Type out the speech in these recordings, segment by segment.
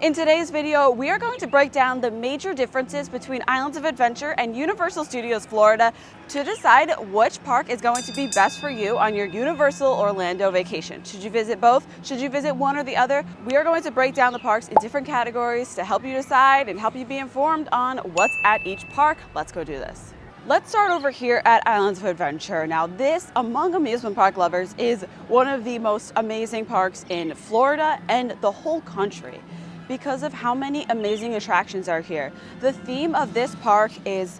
In today's video, we are going to break down the major differences between Islands of Adventure and Universal Studios Florida to decide which park is going to be best for you on your Universal Orlando vacation. Should you visit both? Should you visit one or the other? We are going to break down the parks in different categories to help you decide and help you be informed on what's at each park. Let's go do this. Let's start over here at Islands of Adventure. Now this, among amusement park lovers, is one of the most amazing parks in Florida and the whole country, because of how many amazing attractions are here. The theme of this park is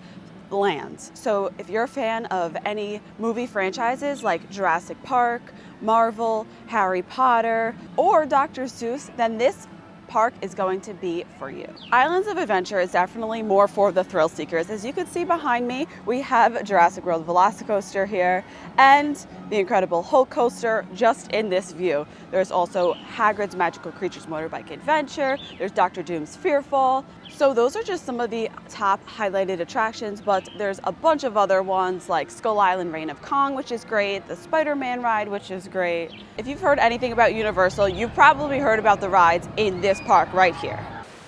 lands. So if you're a fan of any movie franchises like Jurassic Park, Marvel, Harry Potter, or Dr. Seuss, then this park is going to be for you. Islands of Adventure is definitely more for the thrill seekers. As you can see behind me, we have Jurassic World Velocicoaster here and the Incredible Hulk coaster just in this view. There's also Hagrid's Magical Creatures Motorbike Adventure. There's Dr. Doom's Fearfall. So those are just some of the top highlighted attractions, but there's a bunch of other ones like Skull Island Reign of Kong, which is great, the Spider-Man ride, which is great. If you've heard anything about Universal, you've probably heard about the rides in this park right here.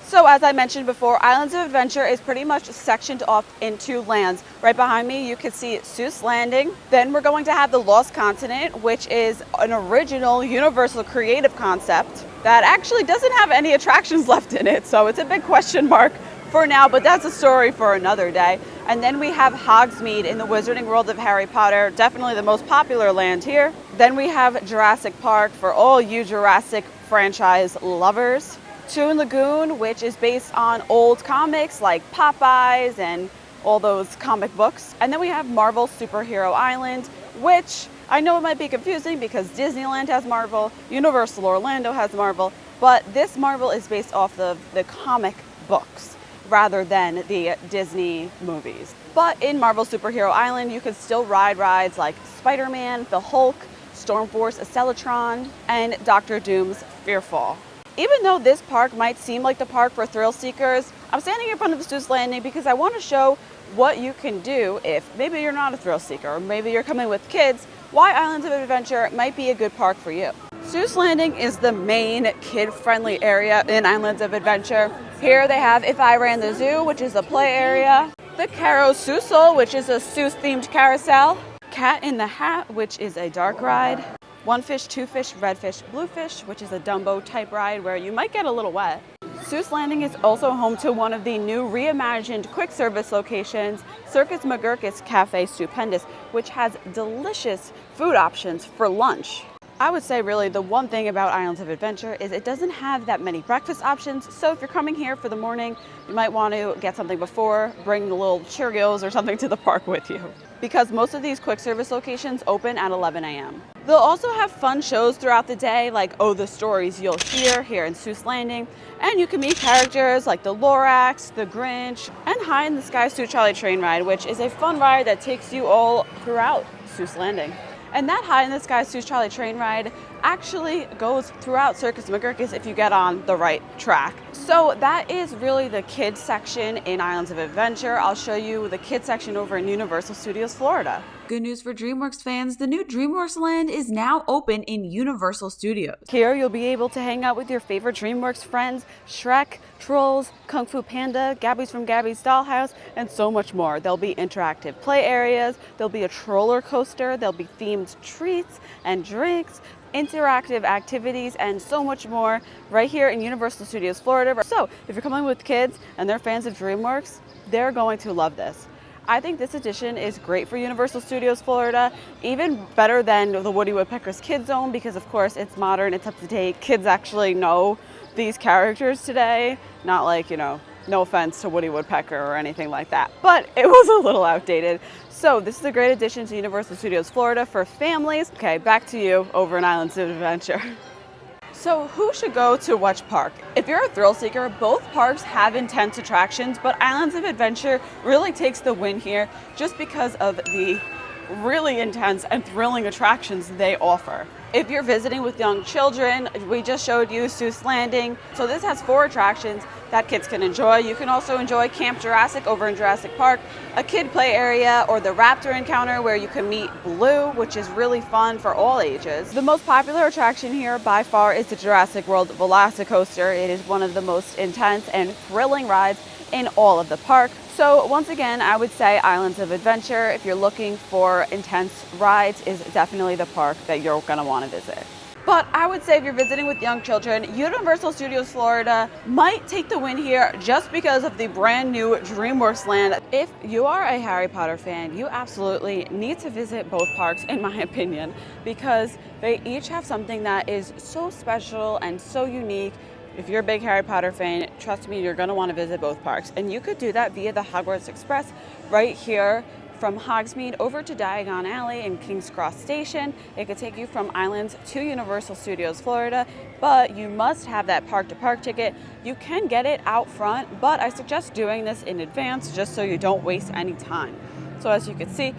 So as I mentioned before, Islands of Adventure is pretty much sectioned off into lands. Right behind me, you can see Seuss Landing. Then we're going to have the Lost Continent, which is an original Universal creative concept that actually doesn't have any attractions left in it. So it's a big question mark for now, but that's a story for another day. And then we have Hogsmeade in the Wizarding World of Harry Potter, definitely the most popular land here. Then we have Jurassic Park for all you Jurassic franchise lovers. Toon Lagoon, which is based on old comics like Popeyes and all those comic books. And then we have Marvel Superhero Island, which I know it might be confusing because Disneyland has Marvel, Universal Orlando has Marvel, but this Marvel is based off of the comic books rather than the Disney movies. But in Marvel Superhero Island, you can still ride rides like Spider-Man, the Hulk, Stormforce, Accelatron, and Dr. Doom's Fearfall. Even though this park might seem like the park for thrill seekers, I'm standing in front of the Seuss Landing because I want to show what you can do if maybe you're not a thrill seeker or maybe you're coming with kids, why Islands of Adventure might be a good park for you. Seuss Landing is the main kid-friendly area in Islands of Adventure. Here they have If I Ran the Zoo, which is a play area, the Carousel, which is a Seuss-themed carousel, Cat in the Hat, which is a dark ride, One Fish, Two Fish, Red Fish, Blue Fish, which is a Dumbo type ride where you might get a little wet. Seuss Landing is also home to one of the new reimagined quick service locations, Circus McGurk's Cafe Stupendous, which has delicious food options for lunch. I would say really the one thing about Islands of Adventure is it doesn't have that many breakfast options. So if you're coming here for the morning, you might want to get something before, bring a little Cheerios or something to the park with you, because most of these quick service locations open at 11 a.m. They'll also have fun shows throughout the day, like Oh, the Stories You'll Hear here in Seuss Landing. And you can meet characters like the Lorax, the Grinch, and High in the Sky Sue Charlie Train Ride, which is a fun ride that takes you all throughout Seuss Landing. And that High in the Sky Sue Charlie Train Ride actually goes throughout Circus McGurk's if you get on the right track. So that is really the kids section in Islands of Adventure. I'll show you the kids section over in Universal Studios Florida. Good news for DreamWorks fans, the new DreamWorks Land is now open in Universal Studios. Here you'll be able to hang out with your favorite DreamWorks friends, Shrek, Trolls, Kung Fu Panda, Gabby's from Gabby's Dollhouse, and so much more. There'll be interactive play areas, there'll be a roller coaster, there'll be themed treats and drinks, interactive activities, and so much more right here in Universal Studios Florida. So if you're coming with kids and they're fans of DreamWorks, they're going to love this. I think this edition is great for Universal Studios Florida, even better than the Woody Woodpecker's Kids Zone, because of course it's modern, it's up to date. Kids actually know these characters today, not like, you know, no offense to Woody Woodpecker or anything like that, but it was a little outdated. So this is a great addition to Universal Studios Florida for families. Okay, back to you over in Islands of Adventure. So who should go to which park? If you're a thrill seeker, both parks have intense attractions, but Islands of Adventure really takes the win here just because of the really intense and thrilling attractions they offer. If you're visiting with young children, we just showed you Seuss Landing. So this has 4 attractions. that kids can enjoy. You can also enjoy Camp Jurassic over in Jurassic Park, a kid play area, or the Raptor Encounter where you can meet Blue, which is really fun for all ages. The most popular attraction here by far is the Jurassic World Velocicoaster. It is one of the most intense and thrilling rides in all of the park. So once again, I would say Islands of Adventure, if you're looking for intense rides, is definitely the park that you're gonna wanna visit. But I would say if you're visiting with young children, Universal Studios Florida might take the win here just because of the brand new DreamWorks land. If you are a Harry Potter fan, you absolutely need to visit both parks, in my opinion, because they each have something that is so special and so unique. If you're a big Harry Potter fan, trust me, you're gonna wanna visit both parks. And you could do that via the Hogwarts Express right here from Hogsmeade over to Diagon Alley and King's Cross Station. It could take you from Islands to Universal Studios Florida, but you must have that park-to-park ticket. You can get it out front, but I suggest doing this in advance just so you don't waste any time. So as you can see,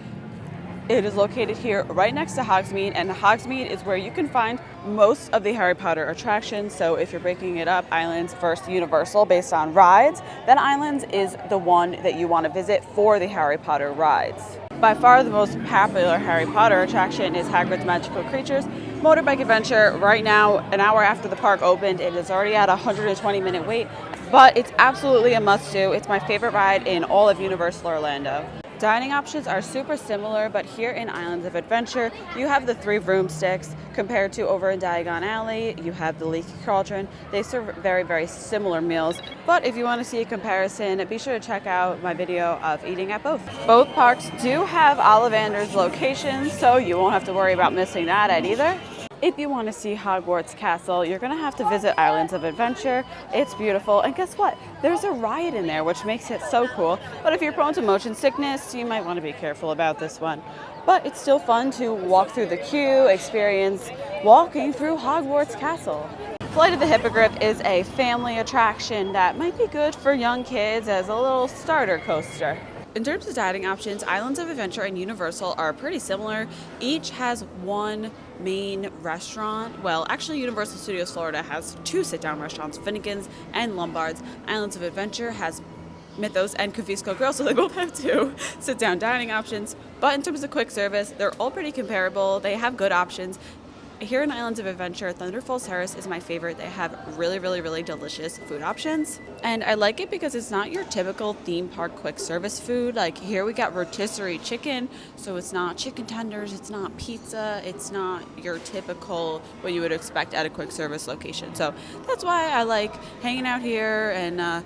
it is located here right next to Hogsmeade, and Hogsmeade is where you can find most of the Harry Potter attractions. So if you're breaking it up, Islands versus Universal based on rides, then Islands is the one that you want to visit for the Harry Potter rides. By far the most popular Harry Potter attraction is Hagrid's Magical Creatures Motorbike Adventure. Right now, an hour after the park opened, it is already at a 120-minute wait, but it's absolutely a must-do. It's my favorite ride in all of Universal Orlando. Dining options are super similar, but here in Islands of Adventure, you have the 3 broomsticks compared to over in Diagon Alley, you have the Leaky Cauldron. They serve very, very similar meals, but if you want to see a comparison, be sure to check out my video of eating at both. Both parks do have Ollivander's locations, so you won't have to worry about missing that at either. If you want to see Hogwarts Castle, you're going to have to visit Islands of Adventure. It's beautiful, and guess what? There's a ride in there, which makes it so cool. But if you're prone to motion sickness, you might want to be careful about this one. But it's still fun to walk through the queue, experience walking through Hogwarts Castle. Flight of the Hippogriff is a family attraction that might be good for young kids as a little starter coaster. In terms of dining options, Islands of Adventure and Universal are pretty similar. Each has one main restaurant. Well, actually Universal Studios Florida has 2 sit-down restaurants, Finnegan's and Lombard's. Islands of Adventure has Mythos and Confisco Grill, so they both have 2 sit-down dining options. But in terms of quick service, they're all pretty comparable. They have good options. Here in Islands of Adventure, Thunder Falls Terrace is my favorite. They have really, really, really delicious food options. And I like it because it's not your typical theme park quick service food. Like here we got rotisserie chicken, so it's not chicken tenders, it's not pizza, it's not your typical what you would expect at a quick service location. So that's why I like hanging out here and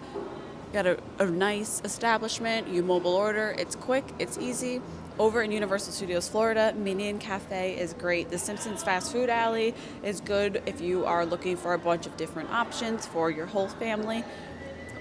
got a nice establishment. You mobile order, it's quick, it's easy. Over in Universal Studios Florida, Minion Cafe is great. The Simpsons Fast Food Alley is good if you are looking for a bunch of different options for your whole family.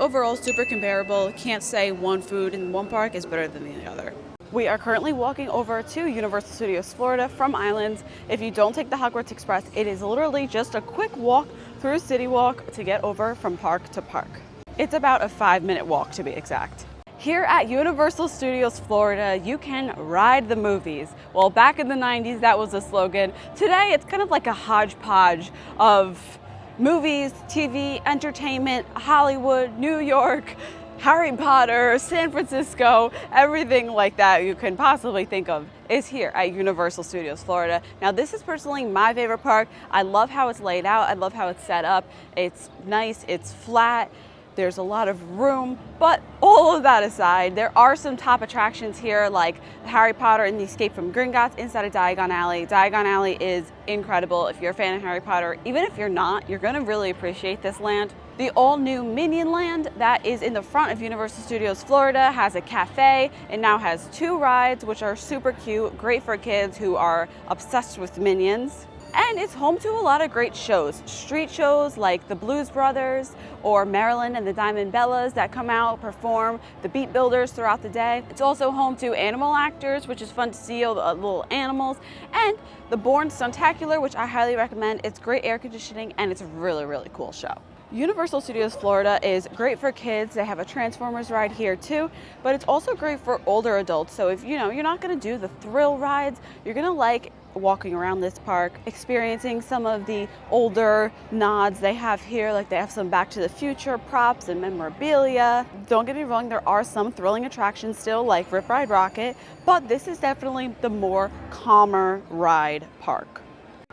Overall, super comparable. Can't say one food in one park is better than the other. We are currently walking over to Universal Studios Florida from Islands. If you don't take the Hogwarts Express, it is literally just a quick walk through City Walk to get over from park to park. It's about a 5-minute walk to be exact. Here at Universal Studios Florida, you can ride the movies. Well, back in the 90s, that was the slogan. Today, it's kind of like a hodgepodge of movies, TV, entertainment, Hollywood, New York, Harry Potter, San Francisco, everything like that you can possibly think of is here at Universal Studios Florida. Now, this is personally my favorite park. I love how it's laid out. I love how it's set up. It's nice, it's flat. There's a lot of room, but all of that aside, there are some top attractions here like Harry Potter and the Escape from Gringotts inside of Diagon Alley. Diagon Alley is incredible. If you're a fan of Harry Potter, even if you're not, you're gonna really appreciate this land. The all-new Minion Land that is in the front of Universal Studios Florida has a cafe. It now has 2 rides, which are super cute, great for kids who are obsessed with Minions. And it's home to a lot of great shows. Street shows like the Blues Brothers or Marilyn and the Diamond Bellas that come out, perform, the Beat Builders throughout the day. It's also home to animal actors, which is fun to see all the little animals, and the Bourne Stuntacular, which I highly recommend. It's great air conditioning and it's a really, really cool show. Universal Studios Florida is great for kids. They have a Transformers ride here too, but it's also great for older adults. So if you're not gonna do the thrill rides, you're gonna like walking around this park, experiencing some of the older nods they have here, like they have some Back to the Future props and memorabilia. Don't get me wrong, there are some thrilling attractions still, like Rip Ride Rocket, but this is definitely the more calmer ride park.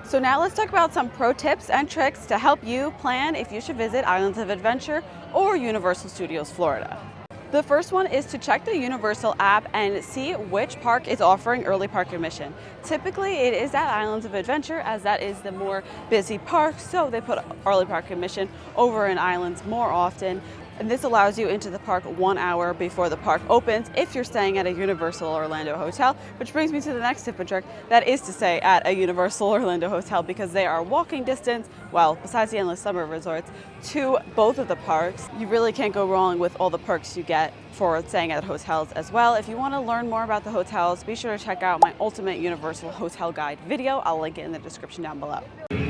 So now let's talk about some pro tips and tricks to help you plan if you should visit Islands of Adventure or Universal Studios Florida. The first one is to check the Universal app and see which park is offering early park admission. Typically it is at Islands of Adventure, as that is the more busy park, so they put early park admission over in Islands more often. And this allows you into the park 1 hour before the park opens if you're staying at a Universal Orlando hotel, which brings me to the next tip and trick, that is to stay at a Universal Orlando hotel, because they are walking distance, well, besides the endless summer resorts, to both of the parks. You really can't go wrong with all the perks you get for staying at hotels as well. If you want to learn more about the hotels, be sure to check out my Ultimate Universal Hotel Guide video. I'll link it in the description down below.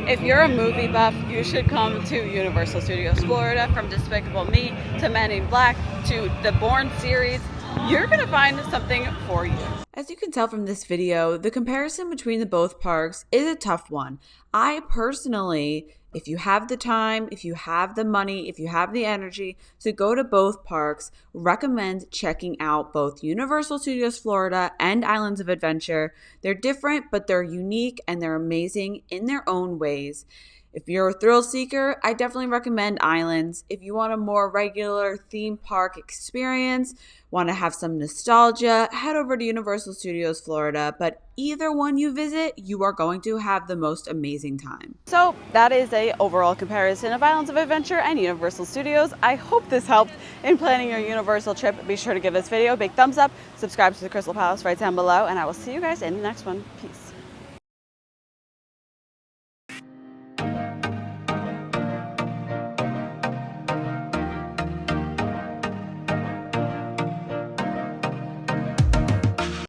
If you're a movie buff, you should come to Universal Studios Florida. From Despicable Me to Men in Black to the Bourne series, you're gonna find something for you. As you can tell from this video, the comparison between the both parks is a tough one. I personally, if you have the time, if you have the money, if you have the energy to go to both parks, recommend checking out both Universal Studios Florida and Islands of Adventure. They're different, but they're unique and they're amazing in their own ways. If you're a thrill seeker, I definitely recommend Islands. If you want a more regular theme park experience, want to have some nostalgia, head over to Universal Studios Florida. But either one you visit, you are going to have the most amazing time. So that is an overall comparison of Islands of Adventure and Universal Studios. I hope this helped in planning your Universal trip. Be sure to give this video a big thumbs up, subscribe to the Krystal Palace right down below, and I will see you guys in the next one. Peace.